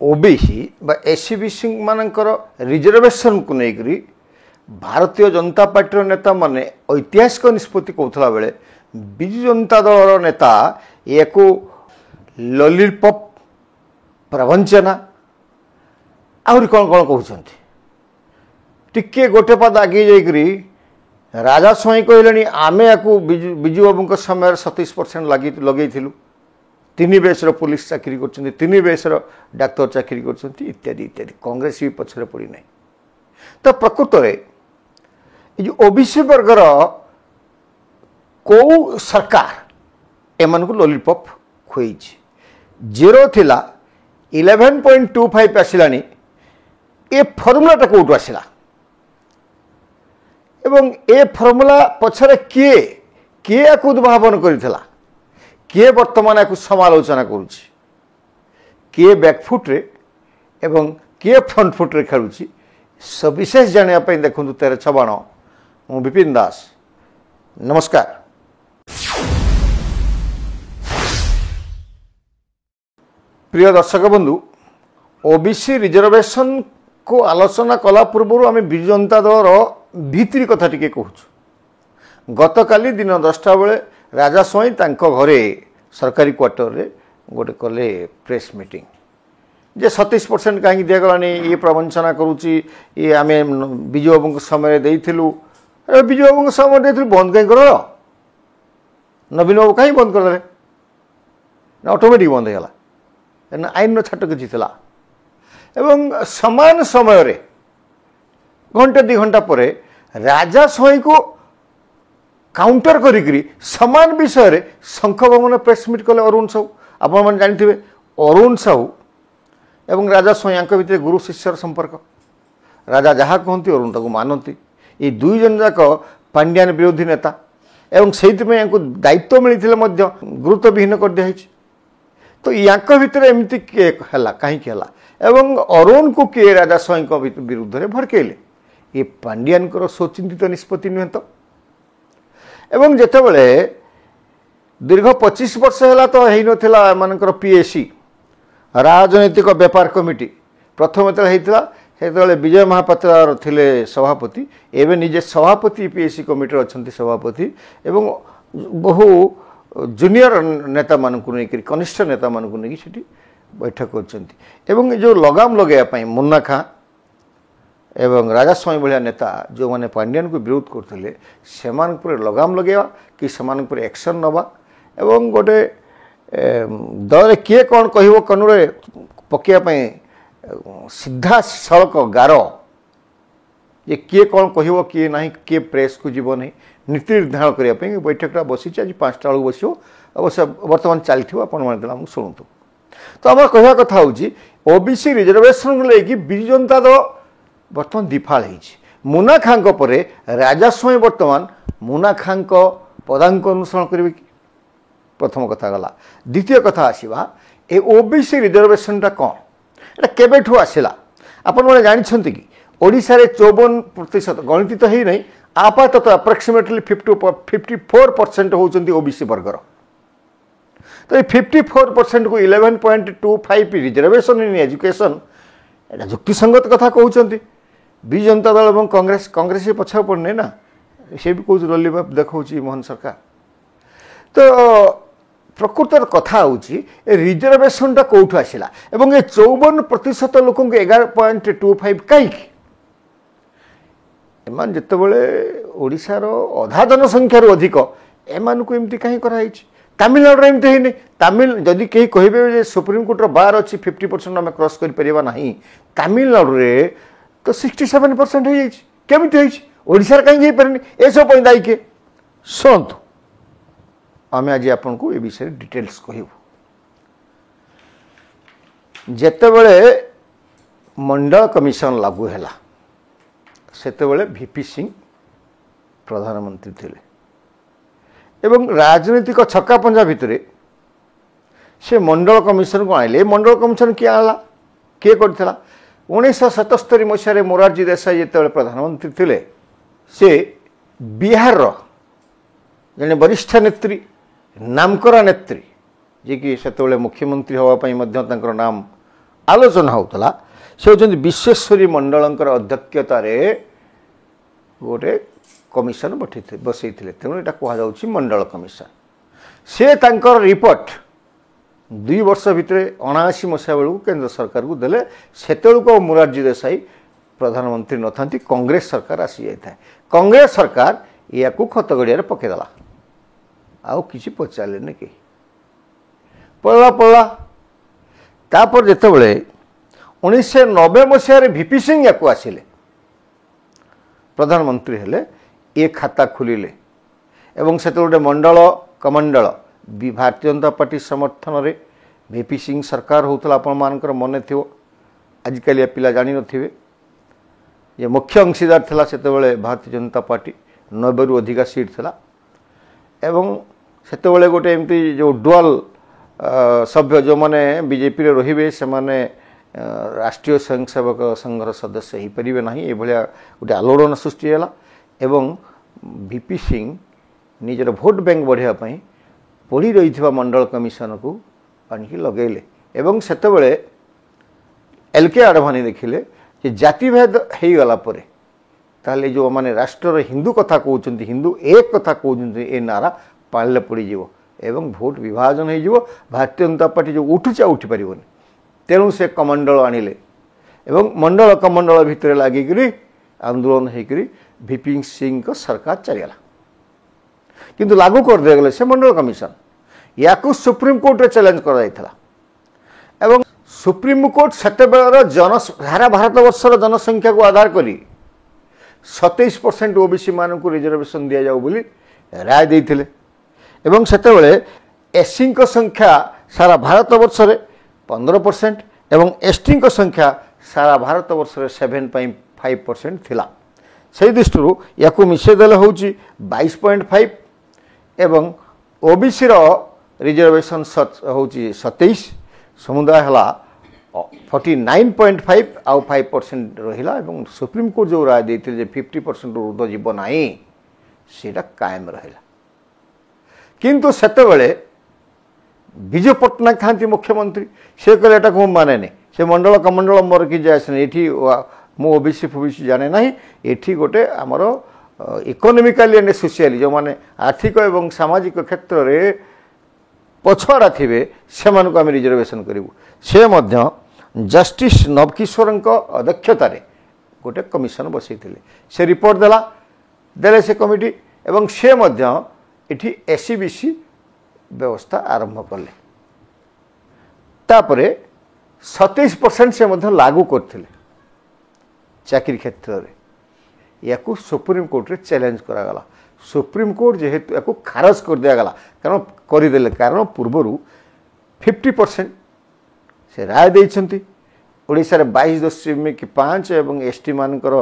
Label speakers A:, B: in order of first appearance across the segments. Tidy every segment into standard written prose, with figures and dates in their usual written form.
A: OBC बा SCBC मानकर reservation को लेकर भारतीय जनता पार्टी नेता माने ऐतिहासिक निष्पत्ति कहला बेले विजु जनता दल नेता या लॉलीपॉप प्रवंचना आहरी कौन कौन कहते टिके गोटे पद आगे जाकरी राजा स्वाई कहले आम या विजु बाबू समय 27% लगे तीन बेसर पुलिस चाकरी कर बेसर डाक्तर चाकरी कर इत्यादि इत्यादि कांग्रेस भी पछरे पड़ी ना तो प्रकृत में ये ओबीसी वर्गर कौ सरकार एम लॉलीपॉप खुई जीरो थिला 11.25 आसला ए फर्मुलाटा कौटू आसला एवं ए फर्मुला पछरे किए किए या उद्भावन करथिला किए वर्तमान या समालोचना करुच्ची किए बैकफुट्रे एवं किए फ्रंट फुट्रे खेलुची सविशेष जानापी देखु 13 मु विपिन दास नमस्कार। प्रिय दर्शक बंधु ओबीसी रिजर्वेशन को आलोचना कला पूर्व आम विजु जनता दल भीतरी कथा टिके कहूँ गतकाली दिन 10टा बेले राजा स्वाई घरे सरकारी क्वार्टर रे गोटे कले प्रेस मीटिंग जे 27% कहीं दिगलानी ये प्रवंचना करुच्ची ये आम विजु बाबू समय देलु विजु बाबू समय देलु बंद कहीं कर नवीन बाबू कहीं बंद करदे ना ऑटोमेटिक बंद होगा आईन छाट किसी था एवं समान समय रे घंटे 2 घंटा पर राजा स्वाई को काउंटर करी समान विषय रे शंख भवन प्रेस मीट कले अरुण साहू आपण मैंने जानते अरुण साहू एवं राजा स्वाई भितर गुरु शिष्यर संपर्क राजा जहाँ कहती अरुण ताको मानती ये दुई जन जाक पांड्यान विरोधी नेता एवं से दायित्व मिलते गुरुत्व विहीन कर दिया तो या भितर एमती किए है कहीं एवं अरुण को किए राजा स्वाई विरुद्ध में भड़केले ये पांड्यान स्वचिंतित निष्पत्ति नुहे तो एवं जितेबले दीर्घ 25 वर्ष है तो होता एमर पीएसी राजनैतिक व्यापार कमिटी प्रथम जो विजय महापात्र थिले सभापति एवं निजे सभापति पीएसी कमिटी अच्छा सभापति एवं बहु जूनियर नेता मानक नहीं कनिष्ठ नेता मानक नहीं बैठक कर जो लगाम लगे मुन्ना खां एवं राजा स्वाई भाया नेता जो माने पांड्यान को विरोध करते से लगाम लगे कि से एक्शन नवा एवं गोटे दल किए कौन कह कनुरे पकड़ापी सीधा सड़क गार ये किए कौन कह किए ना किए प्रेस को जीव नहीं नीति निर्धारण करने बैठकटा बसी आज 5टा बेलू बस अवश्य बर्तमान चलती आपको शुणु तो आम कह कथा हूँ ओबीसी रिजर्वेशन को लेकिन विजु जनता दल बर्तमान दिफाल मुना खां पर राजा स्वाई बर्तमान मुना खां पदांक अनुसरण करेंगे कि प्रथम कथा गला द्वितीय कथा आसवा ए ओबीसी रिजर्वेशनटा कौन एटा केबेठू आसला आपण मैंने जानते कि ओडिशा रे 54% गणित तो है नहीं आपातत अप्रोक्सीमेटली 54% होउचंती ओबीसी वर्गर तो ये 54% को 11.25 रिजर्वेशन इन एजुकेशन एटा युक्तिसंगत कथा कहते विजु जनता दल और कांग्रेस पछा पड़ने ना से भी कौन लॉलीपॉप देखा मोहन सरकार तो प्रकृतर कथा हूँ रिजर्वेशनटा कौटू आसला एवं ये 54% लोक 11.25 कहीं एम जितेबले ओडिशार अधा जनसंख्यार अधिक एम को एमती कहीं कराई तमिलनाडु एमती है तमिल जदि कहीं कहे सुप्रीम कोर्टर बार अच्छी 50% आम क्रॉस करना तमिलनाडु तो 67% हो केमी ओडिशार कहीं पारे ए सब दायी किए शुणु आम आज आपन को ये विषय डिटेल्स कहू जेतेबले मंडल कमिशन लागू है सेतेबले वीपी सिंह प्रधानमंत्री थिले एवं राजनीतिक छक्का पंजा भितर से मंडल कमिशन को आइले मंडल कमिशन किए आला किए करथिला 1977 मसीह मोरारजी देसाई जिते प्रधानमंत्री थिले से बिहार जने वरिष्ठ नेत्री नामकरा नेत्री जी कि से मुख्यमंत्री हाँपाई नाम आलोचना होता से होती विश्वेश्वरी मंडलंकर अध्यक्षतार गोटे कमिशन बसई तेणु यहाँ कहुच्छी मंडल कमिशन से तांकर रिपोर्ट 2 वर्ष भितर 79 मसीहा बेलू केंद्र सरकार को देले सेतेलू मोरारजी देसाई प्रधानमंत्री न था कांग्रेस सरकार आसी जाए कांग्रेस सरकार या खत गड़िया पकईदेला आउ कि पचारे कहीं पड़ा तापर जितेबले 1990 मसीह वीपी सिंह या आसिले प्रधानमंत्री हेले ये खाता खोलिले एवं से गोटे मंडल कमंडल भारतीय जनता पार्टी समर्थन रे वीपी सिंह सरकार होता आपण मानकर मन थी आजिकल पिला जानी नथिबे ये मुख्य अंशीदार थिला सेतेबेले भारतीय जनता पार्टी 90 रु अधिका सीट थिला एवं सेतेबेले गोटे एमती जो डुअल सभ्य जो माने बीजेपी रे रहिबे से माने राष्ट्रीय स्वयंसेवक संघर सदस्य हो पारे ना ये गोटे आलोड़न सृष्टि है एवं वीपी सिंह निजर भोट बैंक बढ़ापी पड़ी रही मंडल कमिशन को आनिक लगेले एवं सेतेबेले एलके आडवाणी देखिले कि जातिभेद हो गला परे ताले जो माने राष्ट्र हिंदू कथा कहते हिंदू एक कथा कहते ये नारा पाले पड़ीज एवं भोट विभाजन हो भारतीय जनता पार्टी जो उठुचा उठी पारन तेणु से कमंडल आनिले एवं मंडल कमंडल भितर लगिकी आंदोलन होकर वीपी सिंह को सरकार चलीगला किंतु लागू कर दिया गले से मंडल कमिशन या सुप्रीम कोर्ट रे चैलेंज कर सुप्रीम कोर्ट सेतेबेलर सारा भारत वर्षर जनसंख्या को आधार करी 27% ओबीसी मान को रिजर्वेशन दि जाऊ बोली राय देते एवं सेतेबेले एससी संख्या सारा भारत वर्ष रे 15% एवं एसटी संख्या सारा भारत वर्ष रे 7.5% थिला से दृष्टि या मिसेदेले हूँ 22.5 एवं ओबीसी रिजर्वेशन हूँ 27 समुदाय है 49.5 आउ 5% रहा एवं सुप्रीम कोर्ट जो राय देते 50% ऊर्ध्व जीव ना सेटा कायम रहा किंतु सेतेबेले विजय पट्टनायक था मुख्यमंत्री से कहले एटा को माने नहीं से मंडल कमंडल मोर कि जाए ये मु ओबीसी फोबीसी जाने ना ये गोटे आमर इकोनोमिकाली एंड सोशियाली जो माने आर्थिक एवं सामाजिक क्षेत्र में पछुआड़ा थे से आम रिजर्वेशन करूँ से जस्टिस नवकिशोर अध्यक्षतार गोटे कमिशन बसई से रिपोर्ट देले से कमिटी एवं से इठी एससीबीसी व्यवस्था आरंभ कले तापरे 27% से लागू करते चाकरी क्षेत्र में या सुप्रीम कोर्ट रे चैलेंज करागला सुप्रीम कोर्ट जेहेतु या खारज कर दिगला कारण करदे कारण पूर्वर 50% से राय देइछंती ओडिसा रे 22.5 एवं एसटी मानकर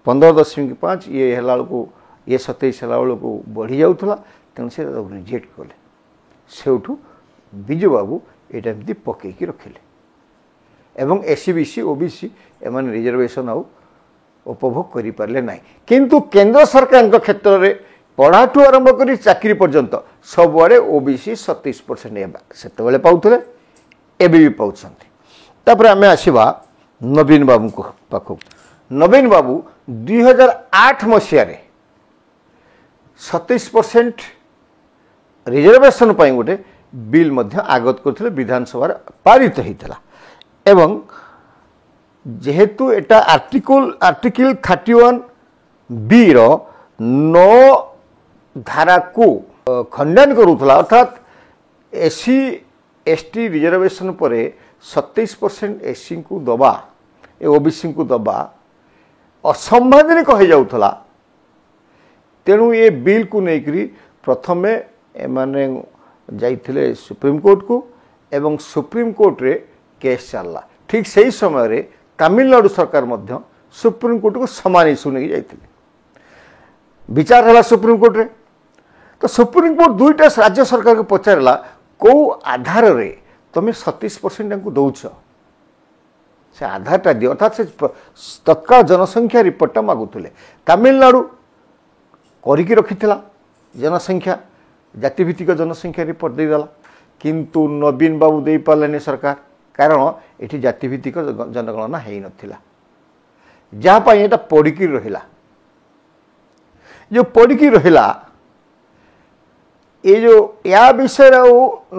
A: 15.5 ये हला को ये 27 हला को बढ़ी जाउथला तेणु से रिजेक्ट कले सेठू विजु बाबू यहाँ एमती पकईकी रखिले एवं एससीबीसी ओबीसी एम रिजर्वेशन आउ उपभोग करें ना किंतु केंद्र सरकार क्षेत्र में पढ़ाठू आरंभ कर चाकरी पर्यंत सबुआड़े ओबीसी 27% से पाते एवं भी पाँच आम आसवा नवीन बाबू पाख नवीन बाबू 2008 मसीह 27% रिजर्वेशन पर गोटे बिल आगत करते विधानसभा पारित होता एवं जेहेतु एटा आर्टिकल 31 बी रो 9 धारा को खंडन करूला अर्थात एससी एसटी रिजर्वेशन पर 27% एससी को दबा ओबीसी को दबा असंवैधानिक हो जाउथला तेणु ये बिल को लेकर प्रथमे एमाने जाइथिले सुप्रीम कोर्ट को एवं सुप्रीम कोर्ट रे केस चलला ठीक सही समय रे तमिलनाडु सरकार मध्य सुप्रीम कोर्ट को समान इश्यू नहीं जाइथिले विचार हला सुप्रीम कोर्ट रे तो सुप्रीम कोर्ट दुईटा राज्य सरकार को पचारला को आधार रे तुम 27% को दौच से आधारटा दियो अर्थात से तत्काल जनसंख्या रिपोर्टा मागुले तमिलनाडु करिकी रखिथिला जनसंख्या जातिभित्तिक जनसंख्या रिपोर्ट देदेला किंतु नवीन बाबू दे पार्लेनी सरकार कारण ये जातिभित्तिक जनगणना हो नाला जहाँपाई ये पड़िकी रहा जो पड़िकी रहा ये जो या विषय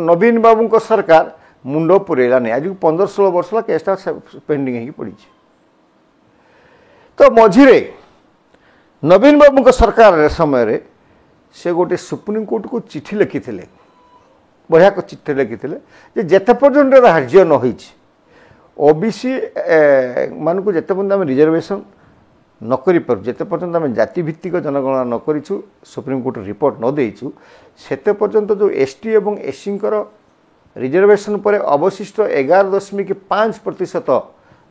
A: नवीन बाबू को सरकार मुंड पुरेला नहीं आज 15-16 वर्ष केसटा पेंडिंग हो पड़ी तो मझिरे नवीन बाबू को सरकार समय से गोटे सुप्रीम कोर्ट को चिठी लिखी बढ़िया को चिठी लिखी जिते पर्यंत धार्य न हो ओबीसी मान को जिते पर्यंत आम रिजर्वेशन न करूँ जिते पर्यंत आम जातिभित्तिक जनगणना न करूँ सुप्रीम कोर्ट रिपोर्ट न देचु सेते पर्यंत जो एसटी और एससी रिजर्वेशन पर अवशिष्ट 11.5%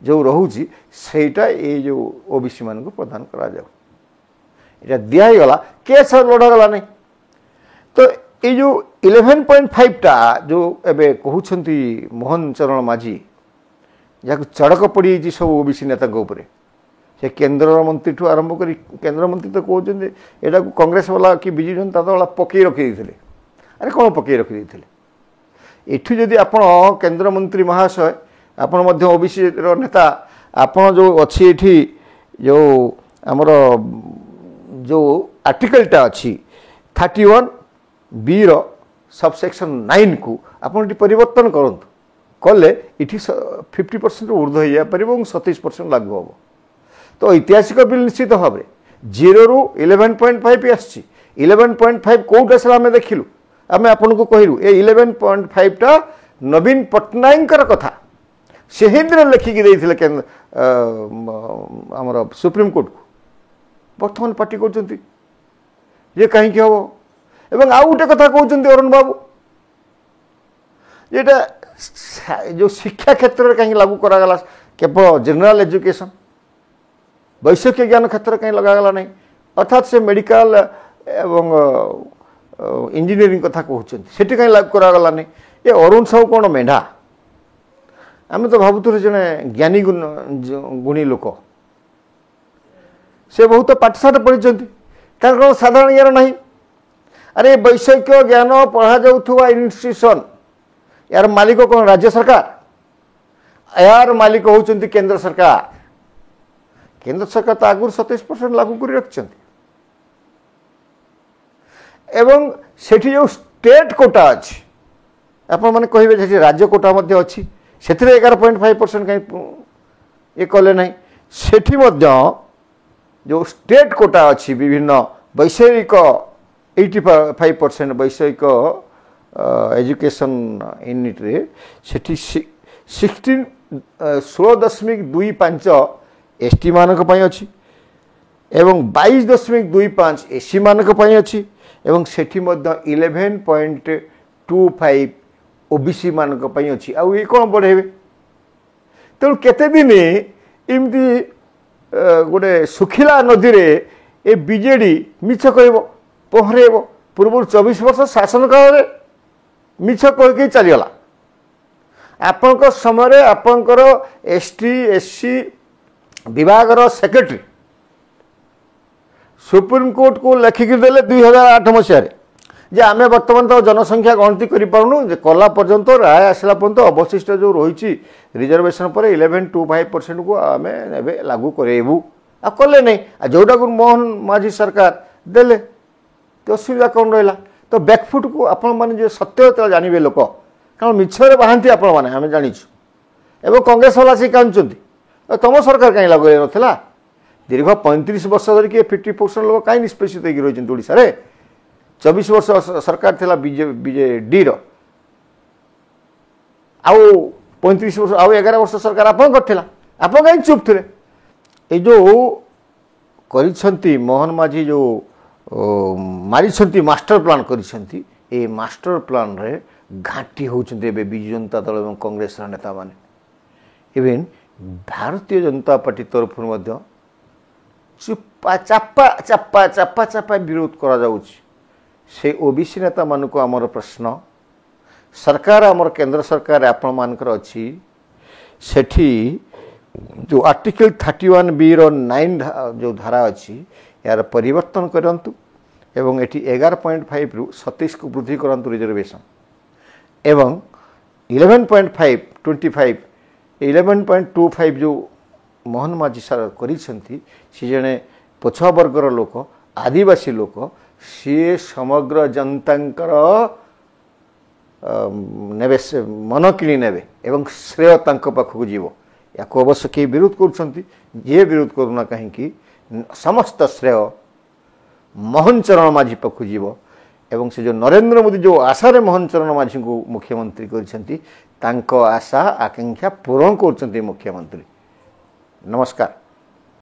A: जो रोचे सेटा ये जो ओबीसी मान को प्रदान करा जाए दिगला केस लड़ागला नहीं तो ये जो 11.5 टा जो एबे कहते मोहन चरण माझी जहाँ चड़क पड़ी सब ओबीसी नेता उपरे से केंद्र मंत्री ठू आरंभ कर केंद्र मंत्री तो कहते यहाँ कांग्रेस वाला कि विजु जनता दल पकई रखीदे अरे कौन पकई रखीदे एठू जदि आपण केंद्र मंत्री महाशय आपण ओबीसी नेता आपण जो अच्छी एठी जो आमर जो आर्टिकलटा अच्छी 31 बी रो सबसेक्शन 9 को आपण परिवर्तन करूँ कले इठी 50% ऊर्ध्व हो जापर 27% लागू हम तो ऐतिहासिक बिल निश्चित भाव में 0 रु 11.5 आसी 11.5 कौट आसला आम देखिलु आम आपन को कहलु ए 11.5 टा नवीन पट्टनायक कथा से हिंदी लिखिकी देते आमर सुप्रीम कोर्ट को बर्तमान पार्टी कर ये कहीं हम एवं आउ गोटे कथा कहते अरुण बाबू ये जो शिक्षा क्षेत्र में कहीं लागू करागला केवल जनरल एजुकेशन वैषयिक ज्ञान क्षेत्र कहीं लगागला नहीं अर्थात से मेडिकल एवं इंजीनियरिंग कथा कहते से कहीं लागू करागला नहीं ये अरुण साहू कौन मेढ़ा आम तो भावुलु जड़े ज्ञानी गुणी लोक से बहुत पाठशाठ पढ़ी कौन साधारण यार ना अरे वैषयिक ज्ञान पढ़ा जाऊा इन्स्टिट्यूशन यार मालिक कौन राज्य सरकार यार मालिक होती केंद्र सरकार तो आगुरी 27% लागू कर रखिंट एवं सेठी जो स्टेट कोटा अच्छी आपण मैंने कहे राज्य कोटा अच्छी से 11.5% कहीं ये कले ना सेठी जो स्टेट कोटा अच्छी विभिन्न वैषयिक 85% वैषयिक एजुकेशन यूनिट रे सेठी 16.25 एसटी मानक पई अछि एवं 22.25 एससी मानक पई अछि एवं सेठी मध्य 11.25 ओबीसी मानक पई अछि आ ये कोन बढ़ेबे तेणु केते दिन इमती गोटे सुखिला नदी रे ए बीजेडी मिछ कहब पहरेब पूर्व 24 वर्ष शासन काल रे मिछ कह चलीगला आपण समय आपणकर एसटी एससी विभाग सेक्रेटरी सुप्रीम कोर्ट को लिखिक देले 2008 मसीह जे आमे वर्तमान तो जनसंख्या गणति करूँ कला पर्यंत राय आसला पर्यंत अवशिष्ट जो रही रिजर्वेशन पर 11.25% को आम लागू करेबू आ कले नहीं जोटा को मोहन माझी सरकार देले तो असुविधा कौन रहा तो बैकफुट को आपण मैंने सत्य जानवे लोक कारण मिछरे बाहती आपण मैंने आम जाचु एवं कांग्रेस वाला से कानुंट तुम सरकार कहीं लागू ना दीर्घ 35 वर्ष धरिक 50% लोक कहीं निष्पेषित रही ओडिशा रे 24 वर्ष सरकार थिला बीजेडी रो आउ 35 वर्ष आउ 11 वर्ष सरकार आपन करथिला आपन कहीं चुप थे ये जो करिसंती मोहन माझी जो मारी मास्टर प्लान करिसंती ए मास्टर प्लान रे घाटी होउछन्ते एबे बिजु जनता दल एवं कांग्रेस नेता माने इवेन भारतीय जनता पार्टी तरफ चुप्पा चापा चापा चापा चापा विरोध करा जाउछि से ओबीसी नेता मान को आमर प्रश्न सरकार आमर केंद्र सरकार आपण मानकर अच्छी सेठी जो आर्टिकल 31 बी रो 9 जो धारा अच्छी यार परिवर्तन करंतु एवं एटी 11.5 रु 27 को वृद्धि करंतु रिजर्वेशन एवं 11.25 11.25 जो मोहन माझी सार करिसेंती सी जने पछुआ वर्गर लोक आदिवासी लोक सी समग्र जनतांकर नेबे मन किणी नेबे एवं श्रेय तांक पाखक जीव या अवश्य किए विरोध कर विरोध करूना कहीं समस्त श्रेय मोहन चरण माझी पाखक जीव एवं से जो नरेंद्र मोदी जो आशा रे मोहन चरण माझी को मुख्यमंत्री करछंती तांको आशा आकांक्षा पूरण करछंती मुख्यमंत्री। नमस्कार।